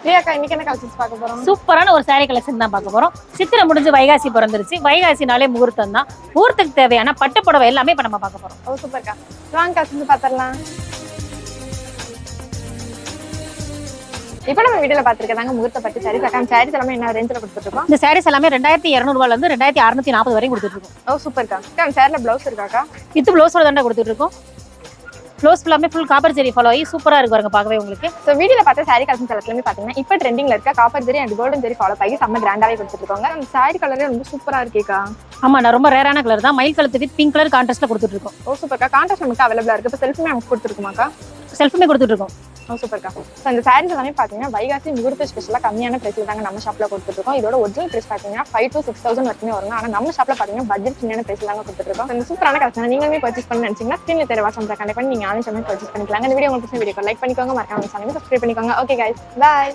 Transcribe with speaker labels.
Speaker 1: பிரியாக்கா இன்னைக்கு என்ன கலெக்ஷன்ஸ் பார்க்க போறோம்?
Speaker 2: சூப்பரான ஒரு saree கலெக்ஷன் தான் பார்க்க போறோம். சித்திரை முடிஞ்சு வைகாசி பிறந்துருச்சு. வைகாசினாலே முகூர்த்தம் தான். முகூர்த்தத்துக்கு தேவையான பட்டு புடவை எல்லாமே இப்ப நம்ம பார்க்க போறோம்.
Speaker 1: ஓ சூப்பர்க்கா. வாங்க கலெக்ஷன்ஸ் பார்த்தறலாம். இப்போ நம்ம வீடியோல பாத்துக்கிட்டாங்க முகூர்த்த பட்டு சாரீஸ். அக்கா சாரீஸ் எல்லாமே என்ன ரேஞ்சில கொடுத்துட்டு இருக்கோம்?
Speaker 2: இந்த சாரீஸ் எல்லாமே 2200 ரூபாயில இருந்து 2640 வரைக்கும் கொடுத்துட்டு இருக்கோம்.
Speaker 1: ஓ சூப்பர்க்கா. அக்கா சாரில ப்ளவுஸ் இருக்காக்கா?
Speaker 2: வித் ப்ளவுஸோட தான் கொடுத்துட்டு இருக்கோம். ப்ளவுஸ் ஃபுல்லாமே ஃபுல் காப்பர் ஜெரி ஃபாலோ ஆகி சூப்பரா இருக்கு பாருங்க பார்க்கவே உங்களுக்கு.
Speaker 1: சோ வீடியோல பார்த்த சாரி கலெக்ஷன்ஸ் எல்லாமே பாத்தீங்கன்னா இப்போ ட்ரெண்டிங்ல இருக்க copper jerry and golden jerry follow ஆகி செம்ம கிராண்டாவே கொடுத்துட்டு இருக்காங்க. அந்த சாரி கலரே ரொம்ப சூப்பரா இருக்கேக்கா.
Speaker 2: ஆமா, நான் ரொம்ப ரேரான கலர் தான். மயில் கலர் வித் பிங்க் கலர் கான்ட்ராஸ்ட்ல கொடுத்துட்டு இருக்கோம்.
Speaker 1: ஓ சூப்பர்க்கா. கான்ட்ராஸ்ட் நமக்கு அவைலபிளா இருக்கு. இப்போ செல்ஃபுமே நமக்கு கொடுத்துருக்குமாக்கா?
Speaker 2: செல்ஃபுமே கொடுத்துட்டு இருக்கோம்.
Speaker 1: ஓ சூப்பர்க்கா. ஸோ இந்த சாரீஸ் எல்லாமே பார்த்தீங்கன்னா வைகாசி முகூர்த்த ஸ்பெஷலாக கம்மியான பிரைஸ்ல தாங்க நம்ம ஷாப்ல கொடுத்துருக்கோம். இதோட ஒரிஜினல் பிரைஸ் பார்த்தீங்கன்னா 5,000 to 6,000 வரைக்குமே வரும். ஆனால் நம்ம ஷாப்ல பார்த்தீங்கன்னா பட்ஜெட் சின்ன பிரைஸ்ல தாங்க கொடுத்துருக்கோம். இந்த சூப்பரான கலெக்ஷன் நீங்களுமே பர்ச்சேஸ் பண்ணி நினைச்சீங்கன்னா ஸ்கிரீன்ல தெரிய வாட்ஸ்அப்ல கனெக்ட் பண்ணி நீங்க ஆன்லைன் பர்ச்சேஸ் பண்ணிக்கலாம். இந்த வீடியோ உங்களுக்கு வீடியோ லைக் பண்ணிக்கோங்க, மறக்காம சேனலை சப்ஸ்கிரைப் பண்ணிக்கோங்க. Okay guys, by.